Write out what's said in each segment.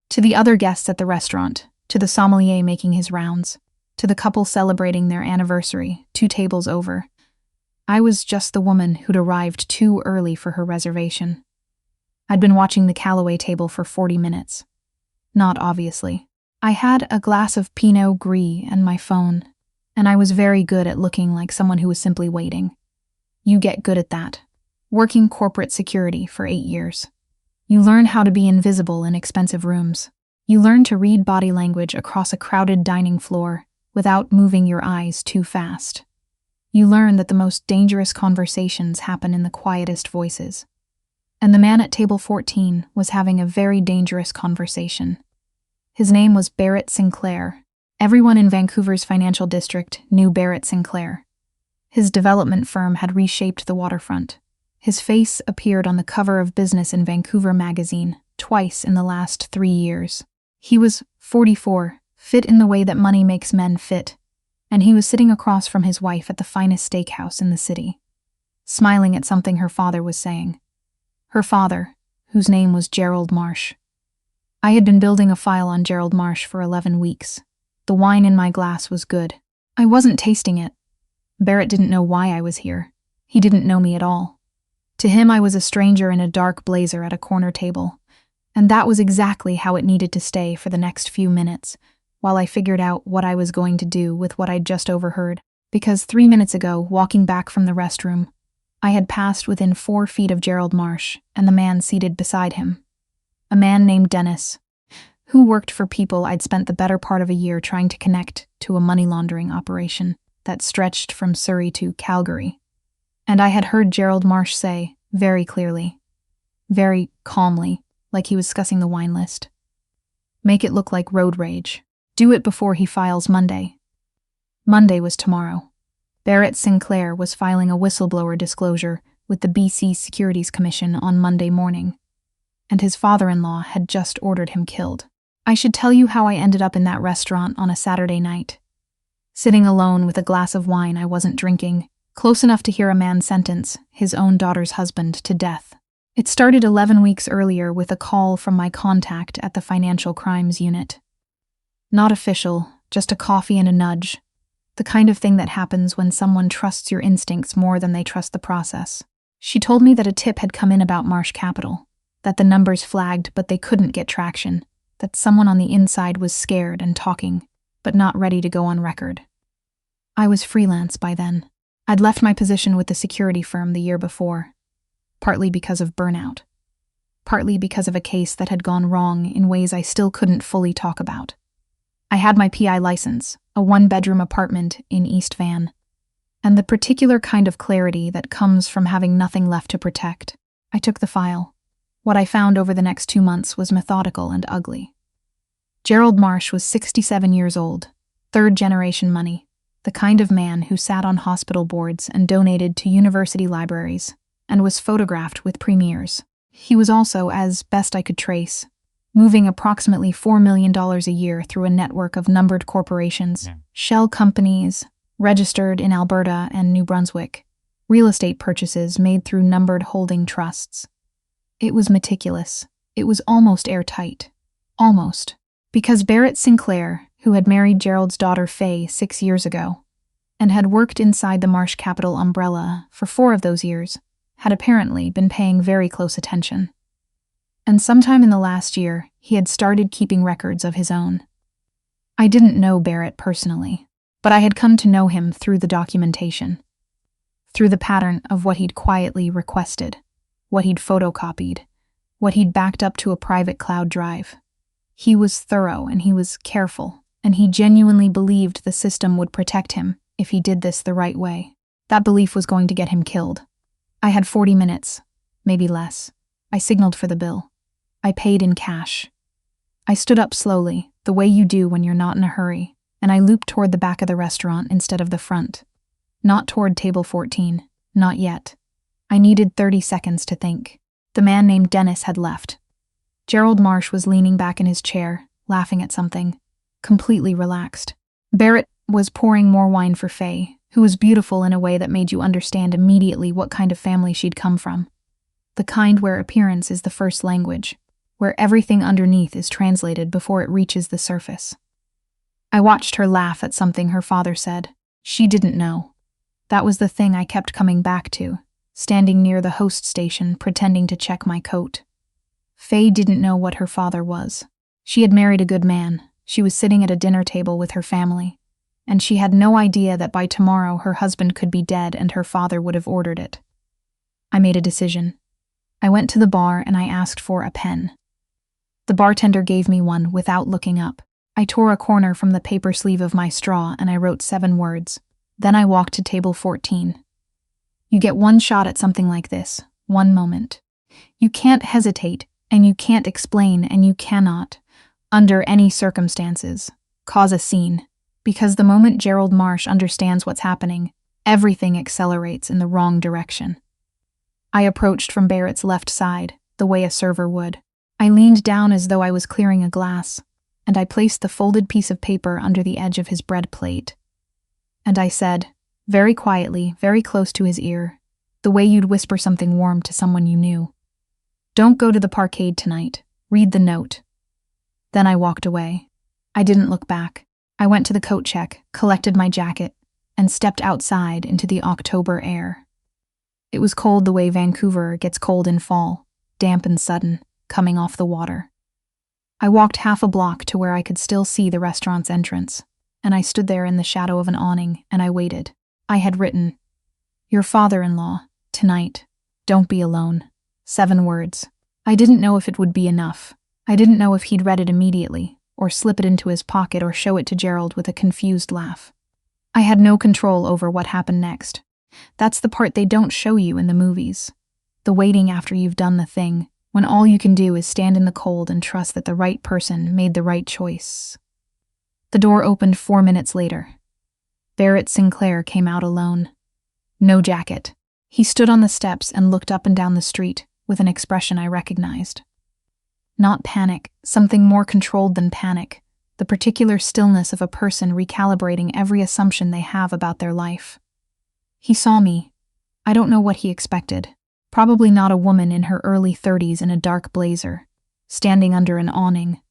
To the other guests at the restaurant, to the sommelier making his rounds, to the couple celebrating their anniversary 2 tables over, I was just the woman who'd arrived too early for her reservation. I'd been watching the Callaway table for 40 minutes. Not obviously. I had a glass of Pinot Gris and my phone, and I was very good at looking like someone who was simply waiting. You get good at that. Working corporate security for 8 years. You learn how to be invisible in expensive rooms. You learn to read body language across a crowded dining floor without moving your eyes too fast. You learn that the most dangerous conversations happen in the quietest voices. And the man at table 14 was having a very dangerous conversation. His name was Barrett Sinclair. Everyone in Vancouver's financial district knew Barrett Sinclair. His development firm had reshaped the waterfront. His face appeared on the cover of Business in Vancouver magazine twice in the last 3 years. He was 44, fit in the way that money makes men fit, and he was sitting across from his wife at the finest steakhouse in the city, smiling at something her father was saying. Her father, whose name was Gerald Marsh. I had been building a file on Gerald Marsh for 11 weeks. The wine in my glass was good. I wasn't tasting it. Barrett didn't know why I was here. He didn't know me at all. To him, I was a stranger in a dark blazer at a corner table, and that was exactly how it needed to stay for the next few minutes, while I figured out what I was going to do with what I'd just overheard. Because 3 minutes ago, walking back from the restroom, I had passed within 4 feet of Gerald Marsh and the man seated beside him. A man named Dennis, who worked for people I'd spent the better part of a year trying to connect to a money laundering operation that stretched from Surrey to Calgary. And I had heard Gerald Marsh say, very clearly, very calmly, like he was discussing the wine list, "Make it look like road rage. Do it before he files Monday." Monday was tomorrow. Barrett Sinclair was filing a whistleblower disclosure with the BC Securities Commission on Monday morning, and his father-in-law had just ordered him killed. I should tell you how I ended up in that restaurant on a Saturday night, sitting alone with a glass of wine I wasn't drinking, close enough to hear a man sentence his own daughter's husband to death. It started 11 weeks earlier with a call from my contact at the Financial Crimes Unit. Not official, just a coffee and a nudge. The kind of thing that happens when someone trusts your instincts more than they trust the process. She told me that a tip had come in about Marsh Capital, that the numbers flagged but they couldn't get traction, that someone on the inside was scared and talking, but not ready to go on record. I was freelance by then. I'd left my position with the security firm the year before, partly because of burnout, partly because of a case that had gone wrong in ways I still couldn't fully talk about. I had my PI license, a 1-bedroom apartment in East Van, and the particular kind of clarity that comes from having nothing left to protect. I took the file. What I found over the next 2 months was methodical and ugly. Gerald Marsh was 67 years old, 3rd-generation money, the kind of man who sat on hospital boards and donated to university libraries, and was photographed with premiers. He was also, as best I could trace, moving approximately $4 million a year through a network of numbered corporations, shell companies, registered in Alberta and New Brunswick, real estate purchases made through numbered holding trusts. It was meticulous. It was almost airtight. Almost. Because Barrett Sinclair, who had married Gerald's daughter Faye 6 years ago, and had worked inside the Marsh Capital umbrella for 4 of those years, had apparently been paying very close attention. And sometime in the last year, he had started keeping records of his own. I didn't know Barrett personally, but I had come to know him through the documentation, through the pattern of what he'd quietly requested, what he'd photocopied, what he'd backed up to a private cloud drive. He was thorough and he was careful, and he genuinely believed the system would protect him if he did this the right way. That belief was going to get him killed. I had 40 minutes, maybe less. I signaled for the bill. I paid in cash. I stood up slowly, the way you do when you're not in a hurry, and I looped toward the back of the restaurant instead of the front. Not toward table 14, not yet. I needed 30 seconds to think. The man named Dennis had left. Gerald Marsh was leaning back in his chair, laughing at something, completely relaxed. Barrett was pouring more wine for Faye, who was beautiful in a way that made you understand immediately what kind of family she'd come from. The kind where appearance is the first language, where everything underneath is translated before it reaches the surface. I watched her laugh at something her father said. She didn't know. That was the thing I kept coming back to, standing near the host station pretending to check my coat. Faye didn't know what her father was. She had married a good man. She was sitting at a dinner table with her family, and she had no idea that by tomorrow her husband could be dead and her father would have ordered it. I made a decision. I went to the bar and I asked for a pen. The bartender gave me one without looking up. I tore a corner from the paper sleeve of my straw and I wrote 7 words. Then I walked to table 14. You get one shot at something like this, one moment. You can't hesitate, and you can't explain, and you cannot, under any circumstances, cause a scene, because the moment Gerald Marsh understands what's happening, everything accelerates in the wrong direction. I approached from Barrett's left side, the way a server would. I leaned down as though I was clearing a glass, and I placed the folded piece of paper under the edge of his bread plate. And I said, very quietly, very close to his ear, the way you'd whisper something warm to someone you knew. Don't go to the parkade tonight. Read the note. Then I walked away. I didn't look back. I went to the coat check, collected my jacket, and stepped outside into the October air. It was cold the way Vancouver gets cold in fall, damp and sudden, coming off the water. I walked half a block to where I could still see the restaurant's entrance, and I stood there in the shadow of an awning, and I waited. I had written, "Your father-in-law, tonight, don't be alone." 7 words. I didn't know if it would be enough. I didn't know if he'd read it immediately, or slip it into his pocket or show it to Gerald with a confused laugh. I had no control over what happened next. That's the part they don't show you in the movies. The waiting after you've done the thing, when all you can do is stand in the cold and trust that the right person made the right choice. The door opened 4 minutes later. Barrett Sinclair came out alone. No jacket. He stood on the steps and looked up and down the street with an expression I recognized. Not panic, something more controlled than panic, the particular stillness of a person recalibrating every assumption they have about their life. He saw me. I don't know what he expected. Probably not a woman in her early 30s in a dark blazer, standing under an awning,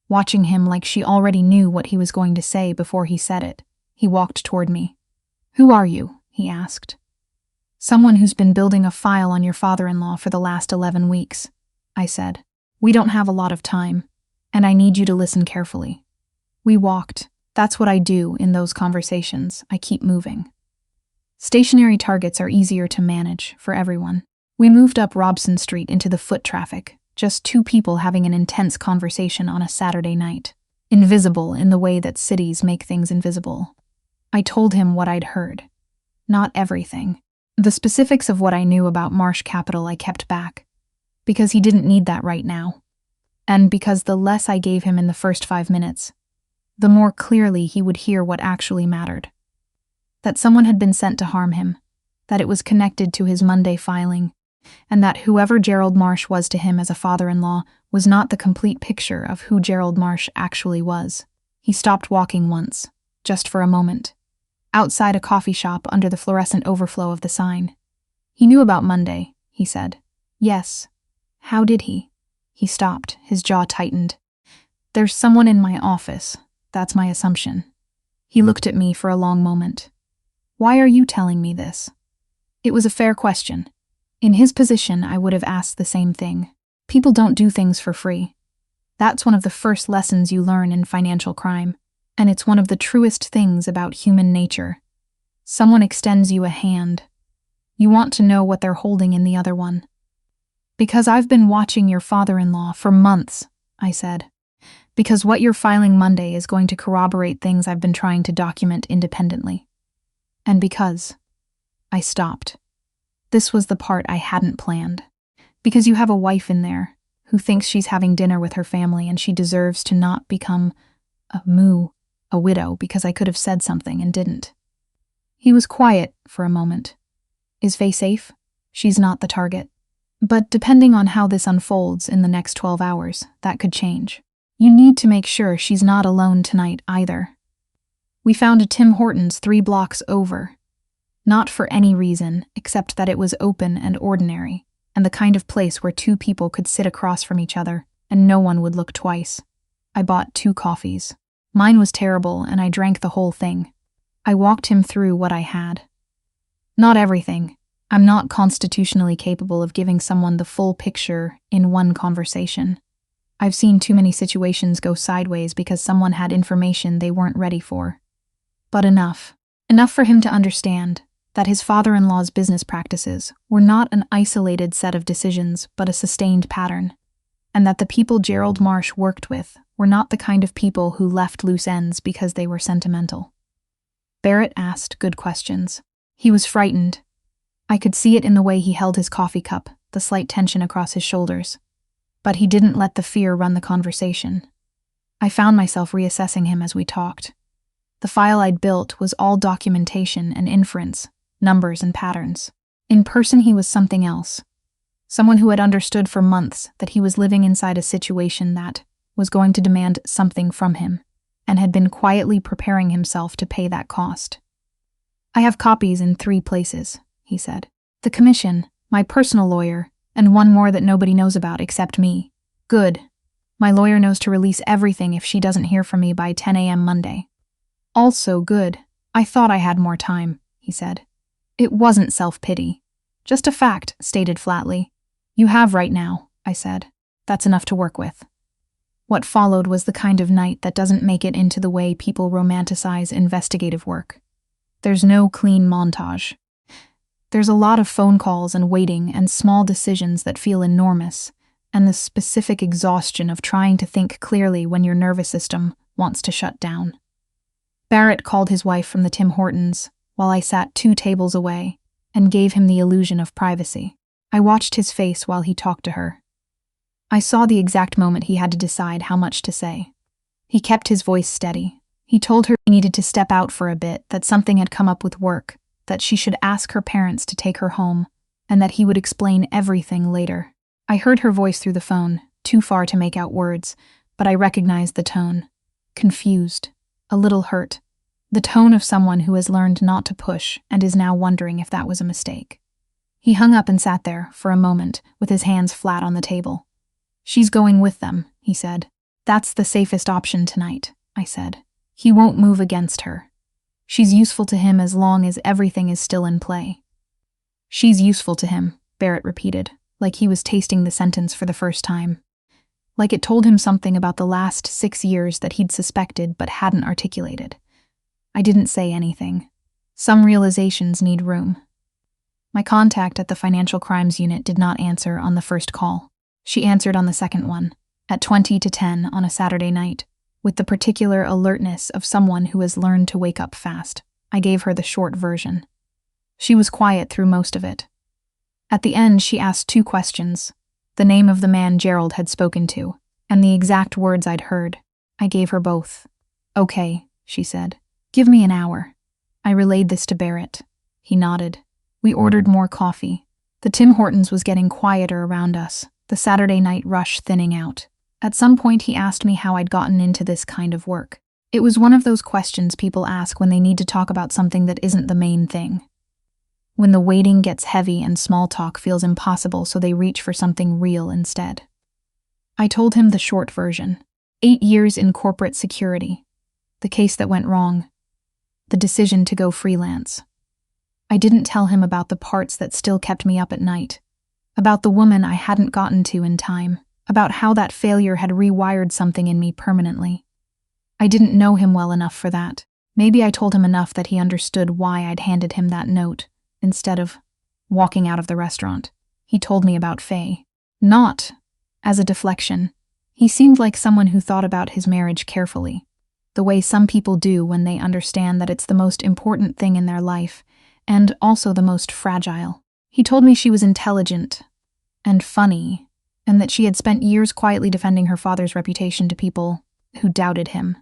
watching him like she already knew what he was going to say before he said it. He walked toward me. "Who are you?" he asked. "Someone who's been building a file on your father-in-law for the last 11 weeks, I said. "We don't have a lot of time, and I need you to listen carefully." We walked. That's what I do in those conversations. I keep moving. Stationary targets are easier to manage for everyone. We moved up Robson Street into the foot traffic, just 2 people having an intense conversation on a Saturday night. Invisible in the way that cities make things invisible. I told him what I'd heard. Not everything. The specifics of what I knew about Marsh Capital I kept back, because he didn't need that right now. And because the less I gave him in the first 5 minutes, the more clearly he would hear what actually mattered. That someone had been sent to harm him, that it was connected to his Monday filing, and that whoever Gerald Marsh was to him as a father-in-law was not the complete picture of who Gerald Marsh actually was. He stopped walking once, just for a moment, outside a coffee shop under the fluorescent overflow of the sign. He knew about Monday, he said. Yes. How did he? He stopped, his jaw tightened. There's someone in my office. That's my assumption. He looked at me for a long moment. Why are you telling me this? It was a fair question. In his position, I would have asked the same thing. People don't do things for free. That's one of the first lessons you learn in financial crime, and it's one of the truest things about human nature. Someone extends you a hand. You want to know what they're holding in the other one. Because I've been watching your father-in-law for months, I said. Because what you're filing Monday is going to corroborate things I've been trying to document independently. And because... I stopped. This was the part I hadn't planned. Because you have a wife in there who thinks she's having dinner with her family and she deserves to not become a widow because I could have said something and didn't. He was quiet for a moment. Is Faye safe? She's not the target. But depending on how this unfolds in the next 12 hours, that could change. You need to make sure she's not alone tonight either. We found a Tim Hortons 3 blocks over. Not for any reason, except that it was open and ordinary, and the kind of place where 2 people could sit across from each other, and no one would look twice. I bought 2 coffees. Mine was terrible, and I drank the whole thing. I walked him through what I had. Not everything. I'm not constitutionally capable of giving someone the full picture in one conversation. I've seen too many situations go sideways because someone had information they weren't ready for. But enough. Enough for him to understand that his father-in-law's business practices were not an isolated set of decisions but a sustained pattern, and that the people Gerald Marsh worked with were not the kind of people who left loose ends because they were sentimental. Barrett asked good questions. He was frightened. I could see it in the way he held his coffee cup, the slight tension across his shoulders. But he didn't let the fear run the conversation. I found myself reassessing him as we talked. The file I'd built was all documentation and inference, numbers and patterns. In person, he was something else. Someone who had understood for months that he was living inside a situation that was going to demand something from him, and had been quietly preparing himself to pay that cost. I have copies in 3 places, he said. The commission, my personal lawyer, and one more that nobody knows about except me. Good. My lawyer knows to release everything if she doesn't hear from me by 10 a.m. Monday. Also good. I thought I had more time, he said. It wasn't self-pity. Just a fact, stated flatly. You have right now, I said. That's enough to work with. What followed was the kind of night that doesn't make it into the way people romanticize investigative work. There's no clean montage. There's a lot of phone calls and waiting and small decisions that feel enormous, and the specific exhaustion of trying to think clearly when your nervous system wants to shut down. Barrett called his wife from the Tim Hortons, while I sat 2 tables away, and gave him the illusion of privacy. I watched his face while he talked to her. I saw the exact moment he had to decide how much to say. He kept his voice steady. He told her he needed to step out for a bit, that something had come up with work, that she should ask her parents to take her home, and that he would explain everything later. I heard her voice through the phone, too far to make out words, but I recognized the tone. Confused. A little hurt. The tone of someone who has learned not to push and is now wondering if that was a mistake. He hung up and sat there, for a moment, with his hands flat on the table. She's going with them, he said. That's the safest option tonight, I said. He won't move against her. She's useful to him as long as everything is still in play. She's useful to him, Barrett repeated, like he was tasting the sentence for the first time. Like it told him something about the last 6 years that he'd suspected but hadn't articulated. I didn't say anything. Some realizations need room. My contact at the Financial Crimes Unit did not answer on the first call. She answered on the second one, at 20 to 10 on a Saturday night, with the particular alertness of someone who has learned to wake up fast. I gave her the short version. She was quiet through most of it. At the end, she asked 2 questions, the name of the man Gerald had spoken to, and the exact words I'd heard. I gave her both. Okay, she said. Give me an hour. I relayed this to Barrett. He nodded. We ordered more coffee. The Tim Hortons was getting quieter around us, the Saturday night rush thinning out. At some point, he asked me how I'd gotten into this kind of work. It was one of those questions people ask when they need to talk about something that isn't the main thing. When the waiting gets heavy and small talk feels impossible, so they reach for something real instead. I told him the short version. 8 years in corporate security. The case that went wrong. The decision to go freelance. I didn't tell him about the parts that still kept me up at night. About the woman I hadn't gotten to in time. About how that failure had rewired something in me permanently. I didn't know him well enough for that. Maybe I told him enough that he understood why I'd handed him that note, instead of walking out of the restaurant. He told me about Faye. Not as a deflection. He seemed like someone who thought about his marriage carefully, the way some people do when they understand that it's the most important thing in their life, and also the most fragile. He told me she was intelligent and funny, and that she had spent years quietly defending her father's reputation to people who doubted him,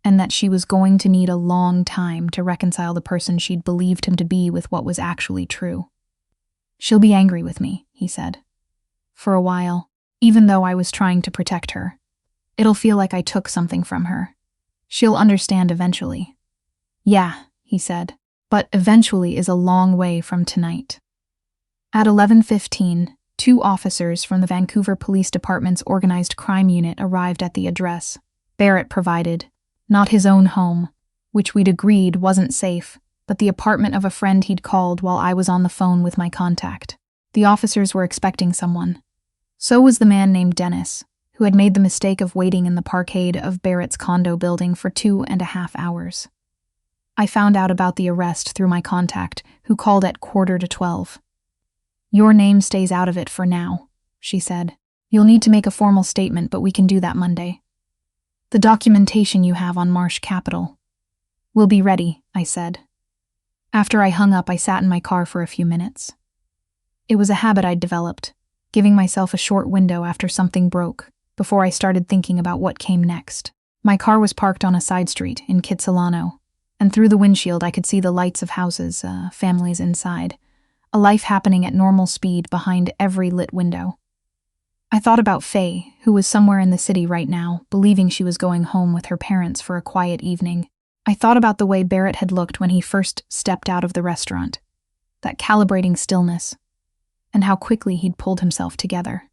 and that she was going to need a long time to reconcile the person she'd believed him to be with what was actually true. She'll be angry with me, he said. For a while, even though I was trying to protect her. It'll feel like I took something from her. She'll understand eventually. Yeah, he said, but eventually is a long way from tonight. At 11:15, 2 officers from the Vancouver Police Department's organized crime unit arrived at the address Barrett provided, not his own home, which we'd agreed wasn't safe, but the apartment of a friend he'd called while I was on the phone with my contact. The officers were expecting someone. So was the man named Dennis, who had made the mistake of waiting in the parkade of Barrett's condo building for 2.5 hours. I found out about the arrest through my contact, who called at 11:45. "Your name stays out of it for now," she said. "You'll need to make a formal statement, but we can do that Monday. The documentation you have on Marsh Capital will be ready," I said. After I hung up, I sat in my car for a few minutes. It was a habit I'd developed, giving myself a short window after something broke, before I started thinking about what came next. My car was parked on a side street in Kitsilano, and through the windshield I could see the lights of houses, families inside, a life happening at normal speed behind every lit window. I thought about Faye, who was somewhere in the city right now, believing she was going home with her parents for a quiet evening. I thought about the way Barrett had looked when he first stepped out of the restaurant, that calibrating stillness, and how quickly he'd pulled himself together.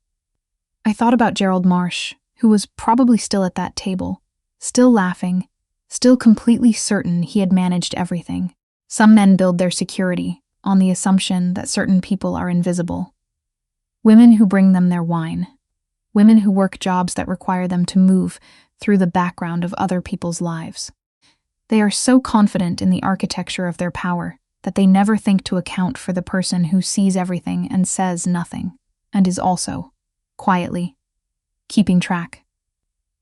I thought about Gerald Marsh, who was probably still at that table, still laughing, still completely certain he had managed everything. Some men build their security on the assumption that certain people are invisible. Women who bring them their wine. Women who work jobs that require them to move through the background of other people's lives. They are so confident in the architecture of their power that they never think to account for the person who sees everything and says nothing, and is also, quietly, keeping track.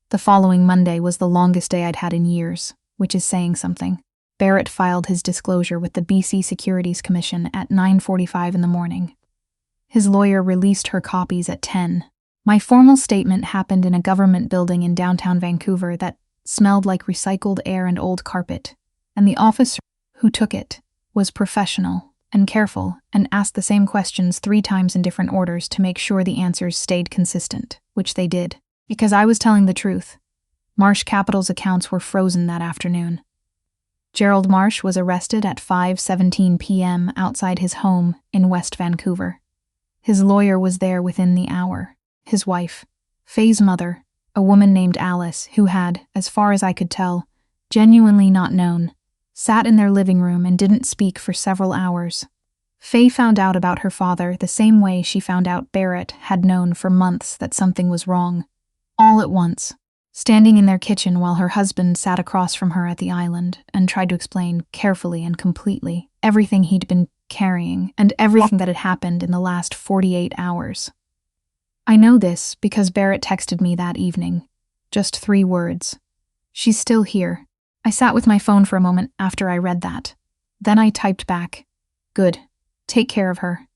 The following Monday was the longest day I'd had in years, which is saying something. Barrett filed his disclosure with the BC Securities Commission at 9:45 in the morning. His lawyer released her copies at 10. My formal statement happened in a government building in downtown Vancouver that smelled like recycled air and old carpet, and the officer who took it was professional and careful and asked the same questions 3 times in different orders to make sure the answers stayed consistent, which they did. Because I was telling the truth. Marsh Capital's accounts were frozen that afternoon. Gerald Marsh was arrested at 5:17 p.m. outside his home in West Vancouver. His lawyer was there within the hour. His wife, Faye's mother, a woman named Alice, who had, as far as I could tell, genuinely not known, sat in their living room and didn't speak for several hours. Faye found out about her father the same way she found out Barrett had known for months that something was wrong. All at once, standing in their kitchen while her husband sat across from her at the island and tried to explain carefully and completely everything he'd been carrying and everything that had happened in the last 48 hours. I know this because Barrett texted me that evening. Just 3 words. "She's still here." I sat with my phone for a moment after I read that. Then I typed back, "Good. Take care of her."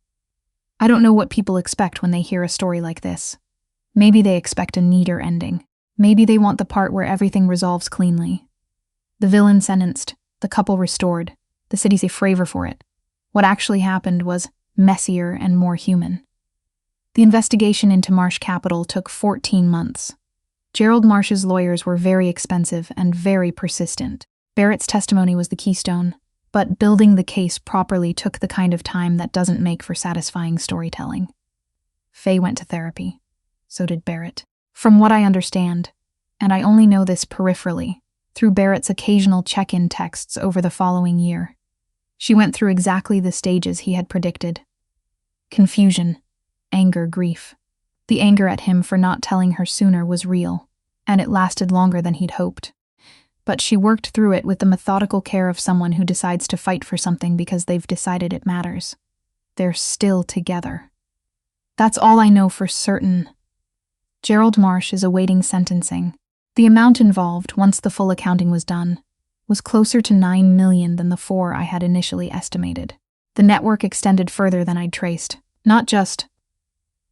I don't know what people expect when they hear a story like this. Maybe they expect a neater ending. Maybe they want the part where everything resolves cleanly. The villain sentenced, the couple restored, the city's a favor for it. What actually happened was messier and more human. The investigation into Marsh Capital took 14 months. Gerald Marsh's lawyers were very expensive and very persistent. Barrett's testimony was the keystone, but building the case properly took the kind of time that doesn't make for satisfying storytelling. Faye went to therapy. So did Barrett. From what I understand, and I only know this peripherally, through Barrett's occasional check-in texts over the following year, she went through exactly the stages he had predicted. Confusion, anger, grief. The anger at him for not telling her sooner was real, and it lasted longer than he'd hoped. But she worked through it with the methodical care of someone who decides to fight for something because they've decided it matters. They're still together. That's all I know for certain. Gerald Marsh is awaiting sentencing. The amount involved, once the full accounting was done, was closer to $9 million than the 4 I had initially estimated. The network extended further than I'd traced, not just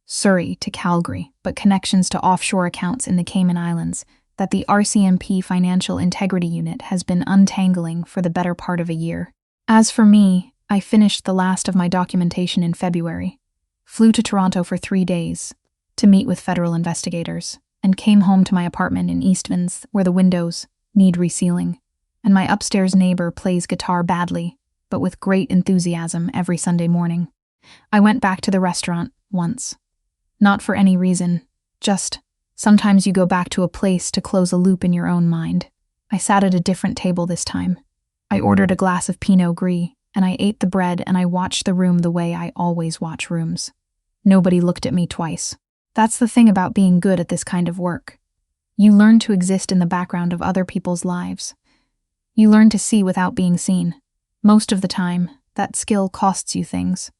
Surrey to Calgary, but connections to offshore accounts in the Cayman Islands that the RCMP Financial Integrity Unit has been untangling for the better part of a year. As for me, I finished the last of my documentation in February, flew to Toronto for 3 days to meet with federal investigators, and came home to my apartment in Eastmans where the windows need resealing, and my upstairs neighbor plays guitar badly, but with great enthusiasm every Sunday morning. I went back to the restaurant once, Not for any reason. Just, sometimes you go back to a place to close a loop in your own mind. I sat at a different table this time. I ordered a glass of Pinot Gris, and I ate the bread and I watched the room the way I always watch rooms. Nobody looked at me twice. That's the thing about being good at this kind of work. You learn to exist in the background of other people's lives. You learn to see without being seen. Most of the time, that skill costs you things.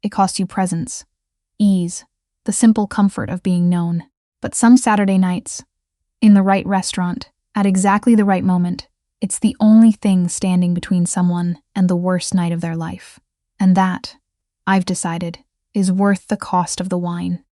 It costs you presence, ease, the simple comfort of being known. But some Saturday nights, in the right restaurant, at exactly the right moment, it's the only thing standing between someone and the worst night of their life. And that, I've decided, is worth the cost of the wine.